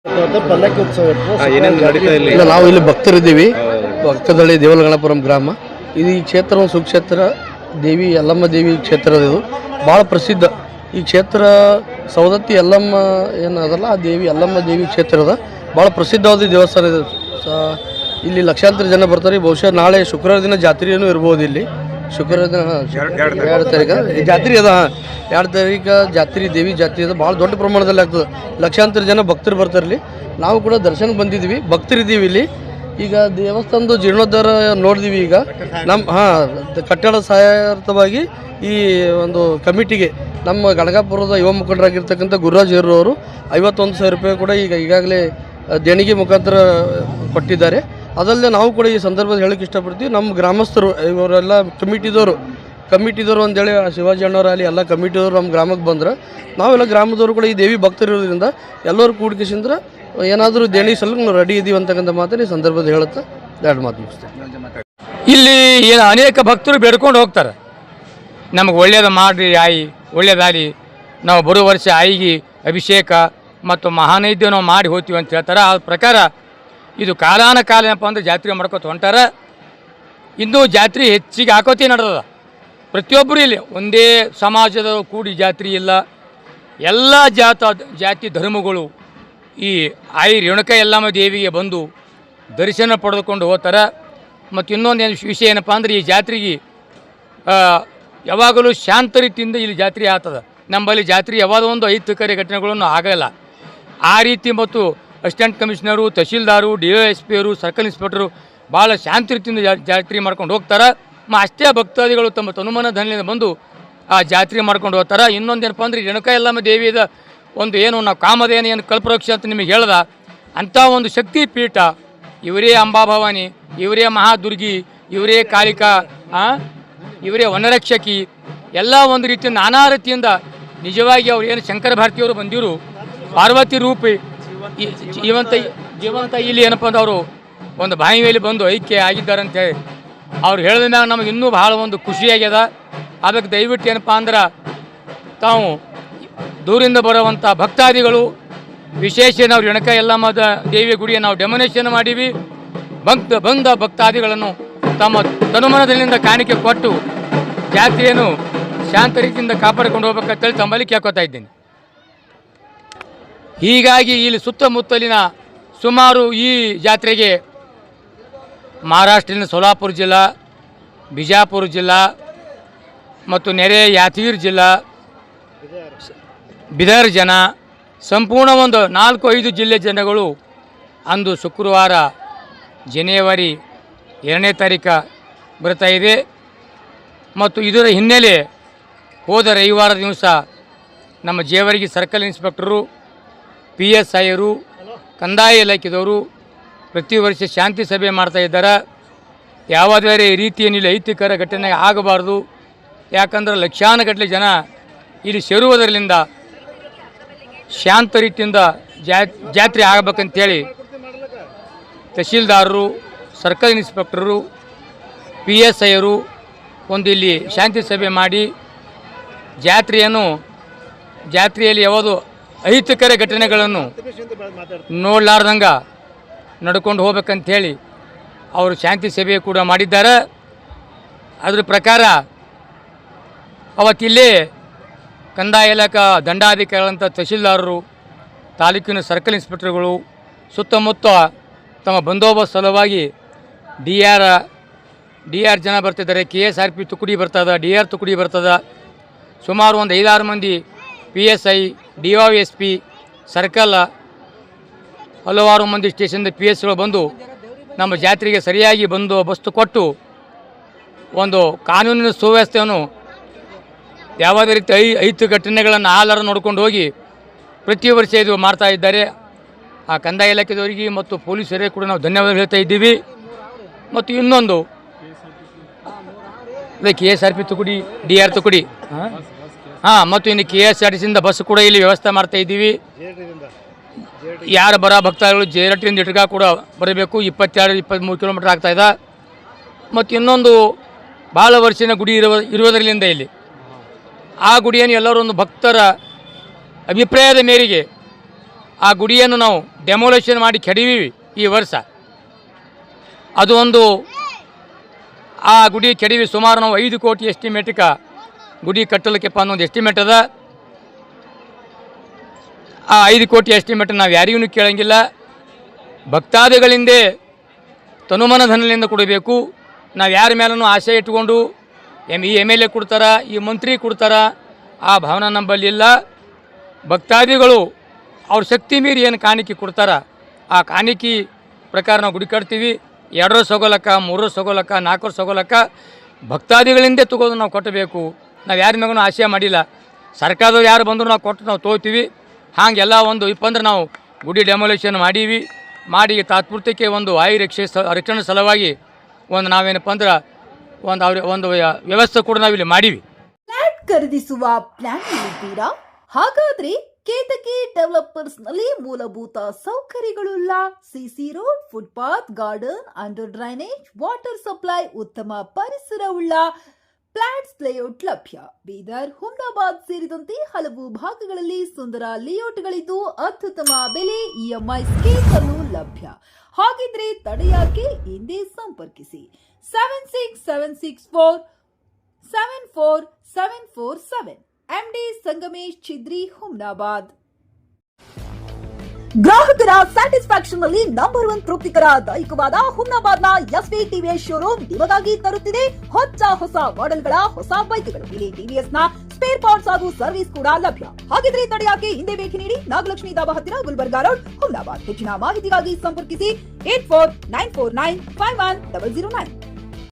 ಪಲ್ಲಕ್ಕಿ ಉತ್ಸವ ಏನೇನು ನಡೀತಾ ಇಲ್ಲಿ? ಇಲ್ಲ, ನಾವು ಇಲ್ಲಿ ಭಕ್ತರಿದ್ದೀವಿ. ಭಕ್ತದಳ್ಳಿ ದೇವಲಗಣಪುರಂ ಗ್ರಾಮ. ಇದು ಈ ಕ್ಷೇತ್ರ ಒಂದು ಸುಕ್ಷೇತ್ರ. ದೇವಿ ಯಲ್ಲಮ್ಮ ದೇವಿ ಕ್ಷೇತ್ರ. ಇದು ಭಾಳ ಪ್ರಸಿದ್ಧ ಈ ಕ್ಷೇತ್ರ. ಸವದತ್ತಿ ಯಲ್ಲಮ್ಮ ಏನು ಅದಲ್ಲ, ಆ ದೇವಿ ಯಲ್ಲಮ್ಮ ದೇವಿ ಕ್ಷೇತ್ರದ ಭಾಳ ಪ್ರಸಿದ್ಧವಾದ ದೇವಸ್ಥಾನ ಇದೆ. ಇಲ್ಲಿ ಲಕ್ಷಾಂತರ ಜನ ಬರ್ತಾರೆ. ಬಹುಶಃ ನಾಳೆ ಶುಕ್ರವಾರ ದಿನ ಜಾತ್ರೆಯೂ ಇರ್ಬೋದು. ಇಲ್ಲಿ ಶುಕ್ರವಾರ ದಿನ 2 ತಾರೀಕು ಜಾತ್ರೆ ಅದ. 2 ತಾರೀಕು ಜಾತ್ರೆ, ದೇವಿ ಜಾತ್ರೆ ಅದ. ಭಾಳ ದೊಡ್ಡ ಪ್ರಮಾಣದಲ್ಲಿ ಆಗ್ತದೆ. ಲಕ್ಷಾಂತರ ಜನ ಭಕ್ತರು ಬರ್ತಾರೆ ಇಲ್ಲಿ. ನಾವು ಕೂಡ ದರ್ಶನ ಬಂದಿದ್ದೀವಿ, ಭಕ್ತರಿದ್ದೀವಿ ಇಲ್ಲಿ. ಈಗ ದೇವಸ್ಥಾನದ ಜೀರ್ಣೋದ್ಧಾರ ನೋಡಿದೀವಿ. ಈಗ ನಮ್ಮ ಕಟ್ಟಡ ಸಹಾಯಾರ್ಥವಾಗಿ ಈ ಒಂದು ಕಮಿಟಿಗೆ ನಮ್ಮ ಗಣಗಾಪುರದ ಯುವ ಮುಖಂಡರಾಗಿರ್ತಕ್ಕಂಥ ಗುರುರಾಜ್ ಹೇರು ಅವರು 51,000 ರೂಪಾಯಿ ಕೂಡ ಈಗಾಗಲೇ ದೇಣಿಗೆ ಮುಖಾಂತರ ಕೊಟ್ಟಿದ್ದಾರೆ. ಅದಲ್ಲದೆ ನಾವು ಕೂಡ ಈ ಸಂದರ್ಭದಲ್ಲಿ ಹೇಳಕ್ಕೆ ಇಷ್ಟಪಡ್ತೀವಿ. ನಮ್ಮ ಗ್ರಾಮಸ್ಥರು ಇವರೆಲ್ಲ ಕಮಿಟಿದವರು ಅಂತೇಳಿ ಶಿವಾಜಿ ಅಣ್ಣವರಲ್ಲಿ ಎಲ್ಲ ಕಮಿಟಿದವರು ನಮ್ಮ ಗ್ರಾಮಕ್ಕೆ ಬಂದ್ರೆ, ನಾವೆಲ್ಲ ಗ್ರಾಮದವರು ಕೂಡ ಈ ದೇವಿ ಭಕ್ತರಿರೋದ್ರಿಂದ ಎಲ್ಲರೂ ಕೂಡಿಸಿದ್ರೆ ಏನಾದರೂ ದೇಣಿ ಸಲಕ್ಕೆ ನಾವು ರೆಡಿ ಇದ್ದೀವಿ ಅಂತಕ್ಕಂಥ ಮಾತನ್ನು ಈ ಸಂದರ್ಭದಲ್ಲಿ ಹೇಳುತ್ತಾ 2 ಮಾತು ಮುಗಿಸ್ತೇವೆ. ಇಲ್ಲಿ ಏನು ಅನೇಕ ಭಕ್ತರು ಬೇಡ್ಕೊಂಡು ಹೋಗ್ತಾರೆ, ನಮಗೆ ಒಳ್ಳೆಯದು ಮಾಡಿರಿ ಆಯಿ, ಒಳ್ಳೆಯದಾಗಲಿ, ನಾವು ಬರೋ ವರ್ಷ ಆಯಿಗೆ ಅಭಿಷೇಕ ಮತ್ತು ಮಹಾನೈದ್ಯ ನಾವು ಮಾಡಿ ಹೋಗ್ತೀವಿ ಅಂತ ಹೇಳ್ತಾರೆ. ಆ ಪ್ರಕಾರ ಇದು ಕಾಲಾನ ಕಾಲ ಏನಪ್ಪ ಅಂದ್ರೆ ಜಾತ್ರೆ ಮಾಡ್ಕೊತ ಹೊಂಟಾರ. ಇನ್ನೂ ಜಾತ್ರೆ ಹೆಚ್ಚಿಗೆ ಹಾಕೋತಿ ನಡೆದದ. ಪ್ರತಿಯೊಬ್ಬರು ಇಲ್ಲಿ ಒಂದೇ ಸಮಾಜದ ಕೂಡಿ ಜಾತ್ರೆ ಇಲ್ಲ. ಎಲ್ಲ ಜಾತಿ ಧರ್ಮಗಳು ಈ ಆಯಿ ರೇಣುಕಾ ಯಲ್ಲಮ್ಮ ದೇವಿಗೆ ಬಂದು ದರ್ಶನ ಪಡೆದುಕೊಂಡು ಹೋಗ್ತಾರೆ. ಮತ್ತು ಇನ್ನೊಂದು ವಿಷಯ ಏನಪ್ಪ ಅಂದ್ರೆ, ಈ ಜಾತ್ರೆಗೆ ಯಾವಾಗಲೂ ಶಾಂತ ರೀತಿಯಿಂದ ಇಲ್ಲಿ ಜಾತ್ರೆ ಆಗ್ತದೆ. ನಮ್ಮಲ್ಲಿ ಜಾತ್ರೆ ಯಾವಾಗೋ ಒಂದು ಅಹಿತಕರ ಘಟನೆಗಳನ್ನು ಆಗಲ್ಲ. ಆ ರೀತಿ ಮತ್ತು ಅಸಿಸ್ಟೆಂಟ್ ಕಮಿಷನರು, ತಹಶೀಲ್ದಾರು, DOSP ಅವರು, ಸರ್ಕಲ್ ಇನ್ಸ್ಪೆಕ್ಟರು ಭಾಳ ಶಾಂತ ರೀತಿಯಿಂದ ಜಾತ್ರೆ ಮಾಡ್ಕೊಂಡು ಹೋಗ್ತಾರೆ. ಅಷ್ಟೇ ಭಕ್ತಾದಿಗಳು ತಮ್ಮ ತನುಮನ ಧನದಿಂದ ಬಂದು ಆ ಜಾತ್ರೆ ಮಾಡ್ಕೊಂಡು ಹೋಗ್ತಾರೆ. ಇನ್ನೊಂದೇನಪ್ಪ ಅಂದ್ರೆ, ರೇಣುಕಾ ಯಲ್ಲಮ್ಮ ದೇವಿಯ ಒಂದು ಏನು ನಾವು ಕಾಮಧೇನು ಏನು ಕಲ್ಪವೃಕ್ಷ ಅಂತ ನಿಮಗೆ ಹೇಳ್ದ, ಅಂಥ ಒಂದು ಶಕ್ತಿ ಪೀಠ. ಇವರೇ ಅಂಬಾಭವಾನಿ, ಇವರೇ ಮಹಾದುರ್ಗಿ, ಇವರೇ ಕಾಳಿಕಾ, ಇವರೇ ವನರಕ್ಷಕಿ. ಎಲ್ಲ ಒಂದು ರೀತಿ ನಾನಾ ರೀತಿಯಿಂದ ನಿಜವಾಗಿ ಅವ್ರು ಏನು ಶಂಕರ ಭಾರತಿಯವರು ಬಂದಿರು ಪಾರ್ವತಿ ರೂಪಿ ಜೀವಂತ ಇಲ್ಲಿ ಏನಪ್ಪ ಅಂದ್ರೆ ಅವರು ಒಂದು ಬಾಯಿಯಲ್ಲಿ ಬಂದು ಐಕ್ಯ ಆಗಿದ್ದಾರೆ ಅಂತೇಳಿ ಅವ್ರು ಹೇಳಿದ ಮ್ಯಾಗ ನಮಗೆ ಇನ್ನೂ ಭಾಳ ಒಂದು ಖುಷಿಯಾಗ್ಯದ. ಅದಕ್ಕೆ ದಯವಿಟ್ಟು ಏನಪ್ಪ ಅಂದ್ರೆ, ತಾವು ದೂರಿಂದ ಬರುವಂಥ ಭಕ್ತಾದಿಗಳು ವಿಶೇಷ ನಾವು ರೇಣುಕಾ ಯಲ್ಲಮ್ಮ ದೇವಿಯ ಗುಡಿಯ ನಾವು ಡೆಮೊನೇಷನ್ ಮಾಡೀವಿ. ಬಂದ ಭಕ್ತಾದಿಗಳನ್ನು ತಮ್ಮ ತನುಮನದಿಂದ ಕಾಣಿಕೆ ಕೊಟ್ಟು ಜಾತ್ರೆಯನ್ನು ಶಾಂತ ರೀತಿಯಿಂದ ಕಾಪಾಡಿಕೊಂಡು ಹೋಗ್ಬೇಕಂತೇಳಿ ತಮ್ಮಲ್ಲಿ ಕೇಳ್ಕೊತಾ ಇದ್ದೀನಿ. ಹೀಗಾಗಿ ಇಲ್ಲಿ ಸುತ್ತಮುತ್ತಲಿನ ಸುಮಾರು ಈ ಜಾತ್ರೆಗೆ ಮಹಾರಾಷ್ಟ್ರದಿಂದ ಸೋಲಾಪುರ ಜಿಲ್ಲಾ, ಬಿಜಾಪುರ ಜಿಲ್ಲಾ ಮತ್ತು ನೆರೆ ಯಾದಗಿರಿ ಜಿಲ್ಲಾ, ಬೀದರ್ ಜನ, ಸಂಪೂರ್ಣ ಒಂದು 4-5 ಜಿಲ್ಲೆ ಜನಗಳು ಅಂದು ಶುಕ್ರವಾರ ಜನವರಿ 2ನೇ ತಾರೀಕು ಬರ್ತಾ ಇದೆ. ಮತ್ತು ಇದರ ಹಿನ್ನೆಲೆ ಹೋದ ರವಿವಾರ ದಿವಸ ನಮ್ಮ ಜೇವರ್ಗಿ ಸರ್ಕಲ್ ಇನ್ಸ್ಪೆಕ್ಟರು, PSIಯರು, ಕಂದಾಯ ಇಲಾಖೆದವರು ಪ್ರತಿ ವರ್ಷ ಶಾಂತಿ ಸಭೆ ಮಾಡ್ತಾ ಇದ್ದಾರೆ. ಯಾವುದೇ ರೀತಿಯೇನಿಲ್ಲ, ಅಹಿತಕರ ಘಟನೆ ಆಗಬಾರ್ದು. ಯಾಕಂದ್ರೆ ಲಕ್ಷಾನುಗಟ್ಟಲೆ ಜನ ಇಲ್ಲಿ ಸೇರುವುದರಿಂದ ಶಾಂತ ರೀತಿಯಿಂದ ಜಾತ್ರೆ ಆಗಬೇಕಂತೇಳಿ ತಹಶೀಲ್ದಾರರು, ಸರ್ಕಲ್ ಇನ್ಸ್ಪೆಕ್ಟರು, PSIಯರು ಒಂದು ಇಲ್ಲಿ ಶಾಂತಿ ಸಭೆ ಮಾಡಿ ಜಾತ್ರೆಯಲ್ಲಿ ಯಾವುದು ಅಹಿತಕರ ಘಟನೆಗಳನ್ನು ನೋಡಲಾರ್ದಂಗೆ ನಡ್ಕೊಂಡು ಹೋಗ್ಬೇಕಂಥೇಳಿ ಅವರು ಶಾಂತಿ ಸಭೆ ಕೂಡ ಮಾಡಿದ್ದಾರೆ. ಅದ್ರ ಪ್ರಕಾರ ಅವತ್ತಿಲ್ಲಿ ಕಂದಾಯ ಇಲಾಖಾ ದಂಡಾಧಿಕಾರಿಗಳಂಥ ತಹಶೀಲ್ದಾರರು, ತಾಲೂಕಿನ ಸರ್ಕಲ್ ಇನ್ಸ್ಪೆಕ್ಟರ್ಗಳು ಸುತ್ತಮುತ್ತ ತಮ್ಮ ಬಂದೋಬಸ್ತ್ ಸಲುವಾಗಿ ಡಿ ಆರ್ ಜನ ಬರ್ತಿದ್ದಾರೆ. KSRP ತುಕಡಿ ಬರ್ತದೆ, DR ತುಕಡಿ ಬರ್ತದೆ. ಸುಮಾರು ಒಂದು 5-6 ಮಂದಿ PSI, DOSP, ಸರ್ಕಲ್, ಹಲವಾರು ಮಂದಿ ಸ್ಟೇಷನ್ದ PSಗಳು ಬಂದು ನಮ್ಮ ಜಾತ್ರೆಗೆ ಸರಿಯಾಗಿ ಬಂದೋಬಸ್ತು ಕೊಟ್ಟು ಒಂದು ಕಾನೂನಿನ ಸುವ್ಯವಸ್ಥೆಯನ್ನು ಯಾವುದೇ ರೀತಿ ಐದು ಘಟನೆಗಳನ್ನು ಆಲಾರ ನೋಡ್ಕೊಂಡು ಹೋಗಿ ಪ್ರತಿ ವರ್ಷ ಇದು ಮಾಡ್ತಾ ಇದ್ದಾರೆ. ಆ ಕಂದಾಯ ಇಲಾಖೆದವರಿಗೆ ಮತ್ತು ಪೊಲೀಸರಿಗೆ ಕೂಡ ನಾವು ಧನ್ಯವಾದ ಹೇಳ್ತಾ ಇದ್ದೀವಿ. ಮತ್ತು ಇನ್ನೊಂದು KSRP ತುಕಡಿ, DR ತುಕಡಿ, ಮತ್ತು ಇನ್ನು KSRTCಯಿಂದ ಬಸ್ ಕೂಡ ಇಲ್ಲಿ ವ್ಯವಸ್ಥೆ ಮಾಡ್ತಾ ಇದ್ದೀವಿ. ಯಾರು ಬರೋ ಭಕ್ತಾದಿಗಳು ಜೇರಟ್ಟಿಯಿಂದ ಇಟ್ಗ ಕೂಡ ಬರಬೇಕು. 22-23 ಕಿಲೋಮೀಟ್ರ್ ಆಗ್ತಾಯಿದೆ. ಮತ್ತು ಇನ್ನೊಂದು ಭಾಳ ವರ್ಷಿನ ಗುಡಿ ಇರುವುದರಿಂದ ಇಲ್ಲಿ ಆ ಗುಡಿಯನ್ನು ಎಲ್ಲರೂ ಒಂದು ಭಕ್ತರ ಅಭಿಪ್ರಾಯದ ಮೇರೆಗೆ ಆ ಗುಡಿಯನ್ನು ನಾವು ಡೆಮೊಲೇಷನ್ ಮಾಡಿ ಕೆಡವೀವಿ ಈ ವರ್ಷ. ಅದು ಒಂದು ಆ ಗುಡಿ ಕೆಡವಿ ಸುಮಾರು ನಾವು 5 ಕೋಟಿ ಎಸ್ಟಿಮೇಟ್ಗೆ ಗುಡಿ ಕಟ್ಟಲಿಕ್ಕೆಪ್ಪ ಅನ್ನೋ ಒಂದು ಎಸ್ಟಿಮೇಟ್ ಅದ. ಆ 5 ಕೋಟಿ ಎಸ್ಟಿಮೇಟ್ ನಾವು ಯಾರಿಗೂ ಕೇಳಂಗಿಲ್ಲ. ಭಕ್ತಾದಿಗಳಿಂದೇ ತನುಮನ ಧನದಿಂದ ಕೊಡಬೇಕು. ನಾವು ಯಾರ ಮೇಲೂ ಆಸೆ ಇಟ್ಕೊಂಡು ಈ MLA ಕೊಡ್ತಾರ, ಈ ಮಂತ್ರಿ ಕೊಡ್ತಾರ, ಆ ಭಾವನೆ ನಂಬಲ್ಲಿ ಇಲ್ಲ. ಭಕ್ತಾದಿಗಳು ಅವ್ರ ಶಕ್ತಿ ಮೀರಿ ಏನು ಕಾಣಿಕೆ ಕೊಡ್ತಾರ ಆ ಕಾಣಿಕೆ ಪ್ರಕಾರ ನಾವು ಗುಡಿ ಕಟ್ತೀವಿ. 2 ವರ್ಷ ಹೋಗೋಲಕ್ಕ, 3 ವರ್ಷ ಹೋಗೋಲಕ್ಕ, 4 ವರ್ಷ ಹೋಗೋಲಕ್ಕ ಭಕ್ತಾದಿಗಳಿಂದೇ ತಗೋದು ನಾವು ಕಟ್ಟಬೇಕು. ನಾವು ಯಾರ ಮ್ಯಾಗೂ ಆಸೆ ಮಾಡಿಲ್ಲ. ಸರ್ಕಾರದವ್ರು ಯಾರು ಬಂದರೂ ನಾವು ಕೊಟ್ಟು ನಾವು ತೊಗೋತೀವಿ. ಹಾಗೆಲ್ಲ ಒಂದು ಇಪ್ಪಂದ್ರೆ ನಾವು ಗುಡಿ ಡೆಮೊಲೇಷನ್ ಮಾಡೀವಿ. ಮಾಡಿ ತಾತ್ಪೂರ್ತಿಕೆ ಒಂದು ರಕ್ಷಣೆ ಸಲುವಾಗಿ ಒಂದು ನಾವೇನಪ್ಪ ಅಂದ್ರೆ ಒಂದು ವ್ಯವಸ್ಥೆ ಕೂಡ ನಾವಿಲ್ಲಿ ಮಾಡೀವಿ. ಫ್ಲಾಟ್ ಖರೀದಿಸುವ ಪ್ಲಾನ್ ಇದ್ದೀರಾ? ಹಾಗಾದ್ರೆ ಕೇತಕಿ ಡೆವಲಪರ್ಸ್ ನಲ್ಲಿ ಮೂಲಭೂತ ಸೌಕರ್ಯಗಳುಳ್ಳ CC road, footpath, garden, under drainage, water supply, ಉತ್ತಮ ಪರಿಸರವುಳ್ಳ ಫ್ಲಾಟ್ಸ್ ಲೇಔಟ್ ಲಭ್ಯ. ಬೀದರ್, ಹುಮ್ನಾಬಾದ್ ಸೇರಿದಂತೆ ಹಲವು ಭಾಗಗಳಲ್ಲಿ ಸುಂದರ ಲೇಔಟ್ಗಳಿದ್ದು ಅತ್ಯುತ್ತಮ ಬೆಲೆ, EMI ಸ್ಕೀಮ್ ಅನ್ನು ಲಭ್ಯ. ಹಾಗಿದ್ರೆ ತಡೆಯಾಕೆ? ಹಿಂದೆ ಸಂಪರ್ಕಿಸಿ 7676474747 MD ಸಂಗಮೇಶ್ ಚಿದ್ರಿ, ಹುಮ್ನಾಬಾದ್. ಗ್ರಾಹಕರ ಸ್ಯಾಟಿಸ್ಫ್ಯಾಕ್ಷನ್ ನಲ್ಲಿ ನಂಬರ್ 1 ತೃಪ್ತಿಕರ ದೈಹಿಕವಾದ ಹುಮ್ನಾಬಾದ್ನ SV TVS ಶೋರೂಮ್ ನಿಮಗಾಗಿ ತರುತ್ತಿದೆ ಹೊಸ ಮಾಡೆಲ್ಗಳ ಹೊಸ ಬೈಕ್ಗಳು. ಇಲ್ಲಿ TVS ನ ಸ್ಪೇರ್ ಪಾರ್ಟ್ಸ್ ಹಾಗೂ ಸರ್ವಿಸ್ ಕೂಡ ಲಭ್ಯ. ಹಾಗಿದ್ರೆ ತಡೆಯಾಕೆ? ಹಿಂದೆ ಭೇಟಿ ನೀಡಿ. ನಾಗಲಕ್ಷ್ಮಿ ಧಾಬಾ ಹತ್ತಿರ, ಗುಲ್ಬರ್ಗಾ ರೋಡ್, ಹುಮ್ನಾಬಾದ್. ಹೆಚ್ಚಿನ ಮಾಹಿತಿಗಾಗಿ ಸಂಪರ್ಕಿಸಿ 8494951009.